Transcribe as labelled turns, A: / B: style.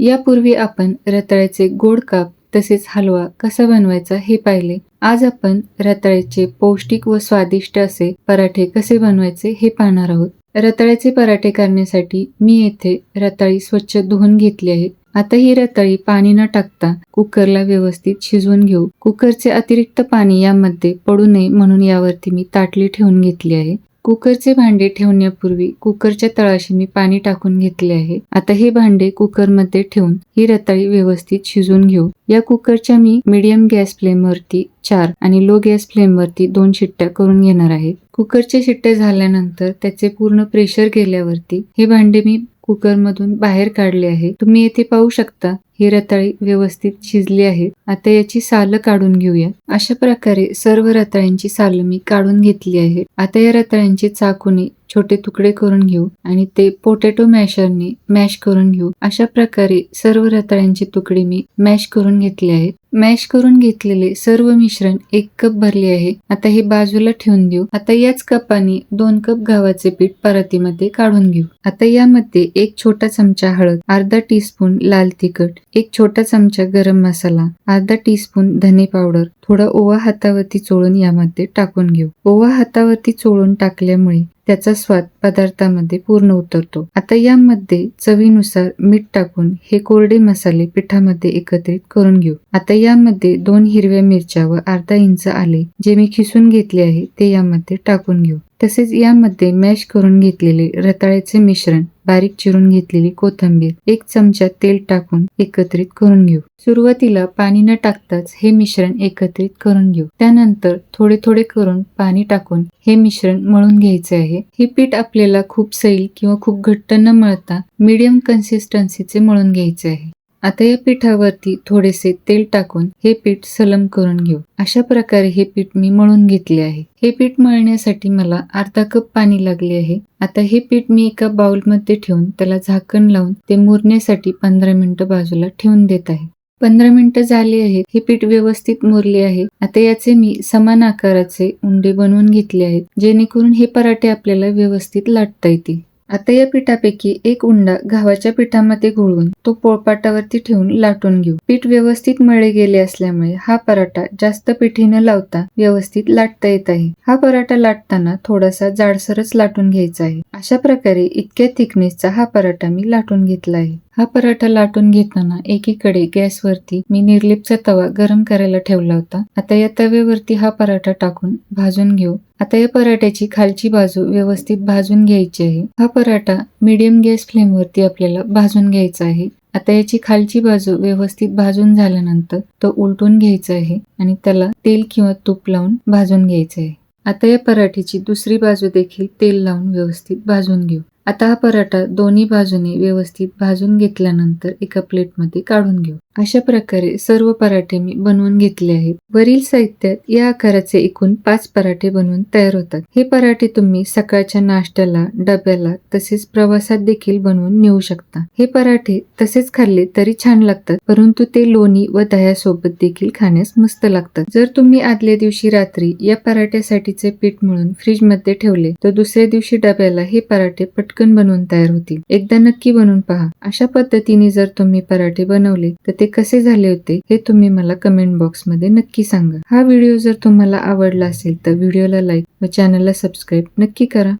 A: यापूर्वी आपण रताळ्याचे गोड काप तसेच हलवा कसा बनवायचा हे पाहिले. आज आपण रताळ्याचे पौष्टिक व स्वादिष्ट असे पराठे कसे बनवायचे हे पाहणार आहोत. रताळ्याचे पराठे करण्यासाठी मी येथे रताळी स्वच्छ धुवून घेतली आहे. आता ही रताळी पाणी न टाकता कुकरला व्यवस्थित शिजवून घेऊ. कुकरचे अतिरिक्त पाणी यामध्ये पडू नये म्हणून यावरती मी ताटली ठेवून घेतली आहे. कुकरचे भांडे ठेवण्यापूर्वी कुकरच्या तळाशी मी पाणी टाकून घेतले आहे. आता हे भांडे कुकरमध्ये ठेवून ही रताळी व्यवस्थित शिजवून घेऊ. या कुकरच्या मी मीडियम गॅस फ्लेमवरती 4 आणि लो गॅस फ्लेमवरती 2 शिट्ट्या करून घेणार आहे. कुकरच्या शिट्ट्या झाल्यानंतर त्याचे पूर्ण प्रेशर गेल्यावरती हे भांडे मी कुकरमधून बाहेर काढले आहे. तुम्ही येथे पाहू शकता ही रताळी व्यवस्थित शिजली आहे. आता याची सालं काढून घेऊया. अशा प्रकारे सर्व रताळ्यांची सालं मी काढून घेतली आहे. आता या रताळ्यांचे चाकूने छोटे तुकडे करून घेऊ आणि ते पोटॅटो मॅशरने मॅश करून घेऊ. अशा प्रकारे सर्व रताळ्यांचे तुकडे मी मॅश करून घेतले आहेत. मॅश करून घेतलेले सर्व मिश्रण 1 कप भरले आहे. आता हे बाजूला ठेवून देऊ. आता याच कपाने 2 कप गव्हाचे पीठ परातीमध्ये काढून घेऊ. आता यामध्ये 1 छोटा चमचा हळद, अर्धा टीस्पून लाल तिखट, 1 छोटा चमचा गरम मसाला, अर्धा टीस्पून धने पावडर, थोडा ओवा हातावरती चोळून यामध्ये टाकून घेऊ. ओवा हातावरती चोळून टाकल्यामुळे त्याचा स्वाद पदार्थामध्ये पूर्ण उतरतो. आता यामध्ये चवीनुसार मीठ टाकून हे कोरडे मसाले पिठामध्ये एकत्रित करून घेऊ. आता यामध्ये 2 हिरव्या मिरच्या व अर्धा इंच आले जे मी खिसून घेतले आहे ते यामध्ये टाकून घेऊ. तसेच यामध्ये मॅश करून घेतलेले रताळ्याचे मिश्रण, बारीक चिरून घेतलेली कोथिंबीर, 1 चमचा तेल टाकून एकत्रित करून घेऊ. सुरुवातीला पाणी न टाकताच हे मिश्रण एकत्रित करून घेऊ. त्यानंतर थोडे थोडे करून पाणी टाकून हे मिश्रण मळून घ्यायचे आहे. हे पीठ आपल्याला खूप सैल किंवा खूप घट्ट न मळता मीडियम कन्सिस्टन्सीचे मळून घ्यायचे आहे. आता या पिठावरती थोडेसे तेल टाकून हे पीठ सलम करून घेऊ. अशा प्रकारे हे पीठ मी मळून घेतले आहे. हे पीठ मळण्यासाठी मला अर्धा कप पाणी लागले आहे. आता हे पीठ मी एका बाउलमध्ये ठेवून त्याला झाकण लावून ते मुरण्यासाठी 15 मिनिटं बाजूला ठेवून देत आहे. 15 मिनिटं झाली आहेत. हे पीठ व्यवस्थित मुरले आहे. आता याचे मी समान आकाराचे उंडे बनवून घेतले आहेत जेणेकरून हे पराठे आपल्याला व्यवस्थित लाटता येतील. आता या पिठापैकी 1 उंडा गव्हाच्या पिठामध्ये घोळवून तो पोळपाटावरती ठेवून लाटून घेऊ. पीठ व्यवस्थित मळले गेले असल्यामुळे हा पराठा जास्त पिठी न लावता व्यवस्थित लाटता येत आहे. हा पराठा लाटताना थोडासा जाडसरच लाटून घ्यायचा आहे. अशा प्रकारे इतक्या थिकनेसचा हा पराठा मी लाटून घेतला आहे. हा पराठा लाटून घेताना एकीकडे गॅसवरती मी निर्लेपचा तवा गरम करायला ठेवला होता. आता या तव्यावरती हा पराठा टाकून भाजून घेऊ. आता या पराठ्याची खालची बाजू व्यवस्थित भाजून घ्यायची आहे. हा पराठा मीडियम गॅस फ्लेमवरती आपल्याला भाजून घ्यायचा आहे. आता याची खालची बाजू व्यवस्थित भाजून झाल्यानंतर तो उलटून घ्यायचा आहे आणि त्याला तेल किंवा तूप लावून भाजून घ्यायचं आहे. आता या पराठ्याची दुसरी बाजू देखील तेल लावून व्यवस्थित भाजून घेऊ. आता हा पराठा दोन्ही बाजूने व्यवस्थित भाजून घेतल्यानंतर एका प्लेटमध्ये काढून घेऊ. अशा प्रकारे सर्व पराठे मी बनवून घेतले आहेत. वरील साहित्यात या आकाराचे एकूण 5 पराठे बनवून तयार होतात. हे पराठे तुम्ही सकाळच्या नाश्त्याला, डब्याला तसेच प्रवासात देखील बनवून नेऊ शकता. हे पराठे तसेच खाल्ले तरी छान लागतात, परंतु ते लोणी व दह्यासोबत देखील खाण्यास मस्त लागतात. जर तुम्ही आदल्या दिवशी रात्री या पराठ्यासाठीचे पीठ मळून फ्रीजमध्ये ठेवले तर दुसऱ्या दिवशी डब्याला हे पराठे पटकन बनवून तयार होतील. एकदा नक्की बनवून पहा. अशा पद्धतीने जर तुम्ही पराठे बनवले तर ते कसे झाले होते हे तुम्ही मला कमेंट बॉक्समध्ये नक्की सांगा. हा व्हिडिओ जर तुम्हाला आवडला असेल तर व्हिडिओला लाईक व चॅनलला सबस्क्राईब नक्की करा.